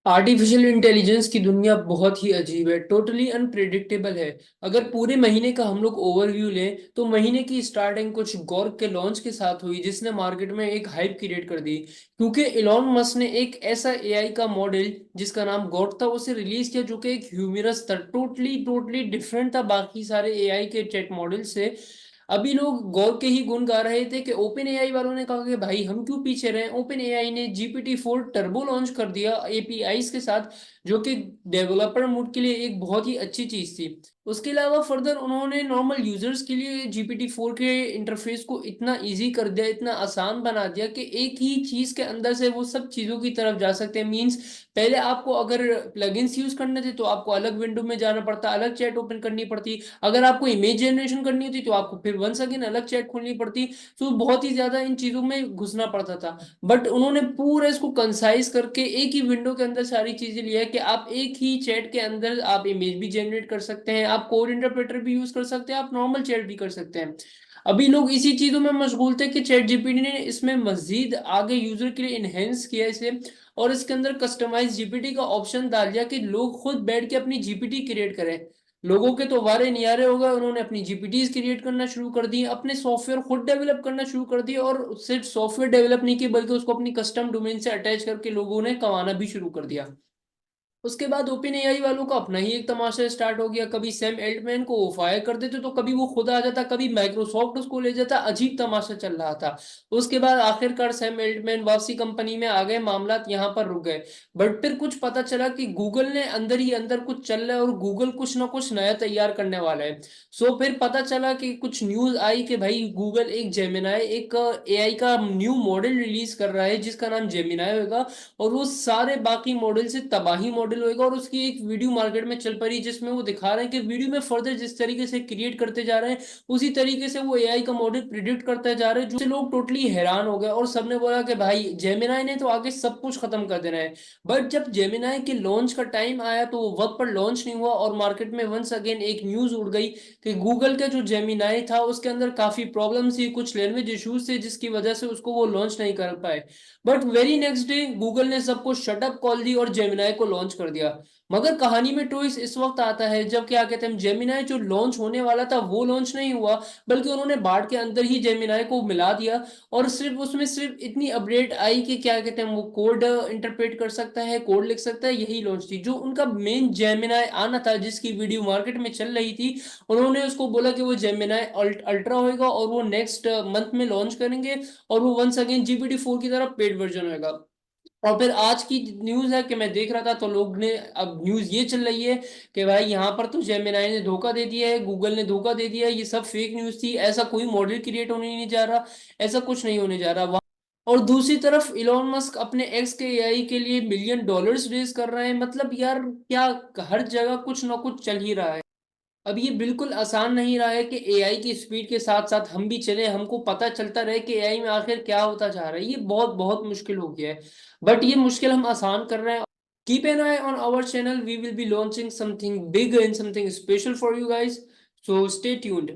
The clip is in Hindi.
आर्टिफिशियल इंटेलिजेंस की दुनिया बहुत ही अजीब है, टोटली अनप्रिडिक्टेबल है। अगर पूरे महीने का हम लोग ओवरव्यू लें तो महीने की स्टार्टिंग कुछ गॉर्क के लॉन्च के साथ हुई जिसने मार्केट में एक हाइप क्रिएट कर दी। क्योंकि इलॉन मस्क ने एक ऐसा एआई का मॉडल जिसका नाम गॉर्क था उसे रिलीज किया, जो कि एक ह्यूमरस था, टोटली टोटली डिफरेंट था बाकी सारे एआई के चैट मॉडल से। अभी लोग गौर के ही गुण गा रहे थे कि ओपन एआई वालों ने कहा कि भाई हम क्यों पीछे रहे। ओपन एआई ने GPT-4 टर्बो लॉन्च कर दिया एपीआईज के साथ, जो कि डेवलपर मोड के लिए एक बहुत ही अच्छी चीज थी। उसके अलावा फर्दर उन्होंने नॉर्मल यूजर्स के लिए GPT-4 के इंटरफेस को इतना इजी कर दिया, इतना आसान बना दिया कि एक ही चीज के अंदर से वो सब चीजों की तरफ जा सकते हैं। मींस पहले आपको अगर प्लगइन्स यूज करने थे तो आपको अलग विंडो में जाना पड़ता, अलग चैट ओपन करनी पड़ती। अगर आपको इमेज जनरेशन करनी होती तो आपको फिर वंस अगेन अलग चैट खोलनी पड़ती। तो बहुत ही ज्यादा इन चीजों में घुसना पड़ता था। बट उन्होंने पूरा इसको कंसाइज करके एक ही विंडो के अंदर सारी चीजें लिया है कि आप एक ही चैट के अंदर आप इमेज भी जनरेट कर सकते हैं, आप कोड इंटरप्रेटर भी यूज कर सकते हैं, आप नॉर्मल चैट भी कर सकते हैं। अभी लोग इसी चीजों में मशगूल थे कि चैट जीपीटी ने इसमें मजीद आगे यूजर के लिए इनहेंस किया इसे, और इसके अंदर कस्टमाइज जीपीटी का ऑप्शन डाल दिया कि लोग खुद बैठ के अपनी जीपीटी क्रिएट करें। लोगों के तो वारे नियारे हो गए, उन्होंने अपनी जीपीटीज क्रिएट करना शुरू कर दी, अपने सॉफ्टवेयर खुद डेवलप करना शुरू कर दिए, और सिर्फ सॉफ्टवेयर डेवलप नहीं किए बल्कि उसको अपनी कस्टम डोमेन से अटैच करके लोगों ने कमाना भी शुरू कर दिया। उसके बाद ओपन एआई वालों का अपना ही एक तमाशा स्टार्ट हो गया। कभी सैम एल्टमैन को वो फायर कर देते तो कभी वो खुद आ जाता, कभी माइक्रोसॉफ्ट उसको ले जाता। अजीब तमाशा चल रहा था। उसके बाद आखिरकार सैम एल्टमैन वापसी कंपनी में आ गए, मामला यहाँ पर रुक गए। बट फिर कुछ पता चला कि गूगल ने अंदर ही अंदर कुछ चल रहा है और गूगल कुछ ना कुछ नया तैयार करने वाला है। सो फिर पता चला कि कुछ न्यूज आई कि भाई गूगल एक जेमिनाई, एक एआई का न्यू मॉडल रिलीज कर रहा है जिसका नाम जेमिनाई होगा। और वो सारे बाकी मॉडल से तबाही मॉडल होएगा। और उसकी एक वीडियो मार्केट में चल पड़ी जिसमें वो दिखा रहे हैं कि वीडियो में फर्दर जिस तरीके से क्रिएट करते जा रहे हैं उसी तरीके से वो एआई का मॉडल प्रिडिक्ट करते जा रहे हैं, जो लोग टोटली हैरान हो गए और सबने बोला कि भाई जेमिनाई ने तो आगे सब कुछ खत्म कर देना है। बट जब जेमिनाई के लॉन्च का टाइम आया तो वो वक्त पर लॉन्च नहीं हुआ, और मार्केट में वंस अगेन एक न्यूज उड़ गई कि गूगल का जो जेमिनाई था उसके अंदर काफी प्रॉब्लम्स थी, कुछ लैंग्वेज इश्यूज थे जिसकी वजह से उसको वो लॉन्च नहीं कर पाए। But very next day Google ने सबको शटअप कॉल दी और जेमिनाई को लॉन्च कर दिया। मगर कहानी में ट्विस्ट इस वक्त आता है जब क्या कहते हैं जेमिनाई जो लॉन्च होने वाला था वो लॉन्च नहीं हुआ, बल्कि उन्होंने बाढ़ के अंदर ही जेमिनाई को मिला दिया। और सिर्फ उसमें सिर्फ इतनी अपडेट आई कि क्या कहते हैं वो कोड इंटरप्रेट कर सकता है, कोड लिख सकता है, यही लॉन्च थी। जो उनका मेन जेमिनाई आना था जिसकी वीडियो मार्केट में चल रही थी, उन्होंने उसको बोला कि वो जेमिनाई अल्ट्रा होएगा और वो नेक्स्ट मंथ में लॉन्च करेंगे, और वो वंस अगेन GPT-4 की तरह पेड वर्जन होएगा। और फिर आज की न्यूज है कि मैं देख रहा था तो लोग ने अब न्यूज ये चल रही है कि भाई यहाँ पर तो जेमिनाई ने धोखा दे दिया है, गूगल ने धोखा दे दिया है, ये सब फेक न्यूज थी, ऐसा कोई मॉडल क्रिएट होने नहीं जा रहा, ऐसा कुछ नहीं होने जा रहा। और दूसरी तरफ इलॉन मस्क अपने एक्स के एआई के लिए $1 मिलियन रेज कर रहे हैं। मतलब यार क्या, हर जगह कुछ ना कुछ चल ही रहा है। अब ये बिल्कुल आसान नहीं रहा है कि एआई की स्पीड के साथ साथ हम भी चले, हमको पता चलता रहे कि एआई में आखिर क्या होता जा रहा है। ये बहुत बहुत मुश्किल हो गया है। बट ये मुश्किल हम आसान कर रहे हैं। Keep an eye on our channel, we will be launching something big and something special for you guys, so stay tuned.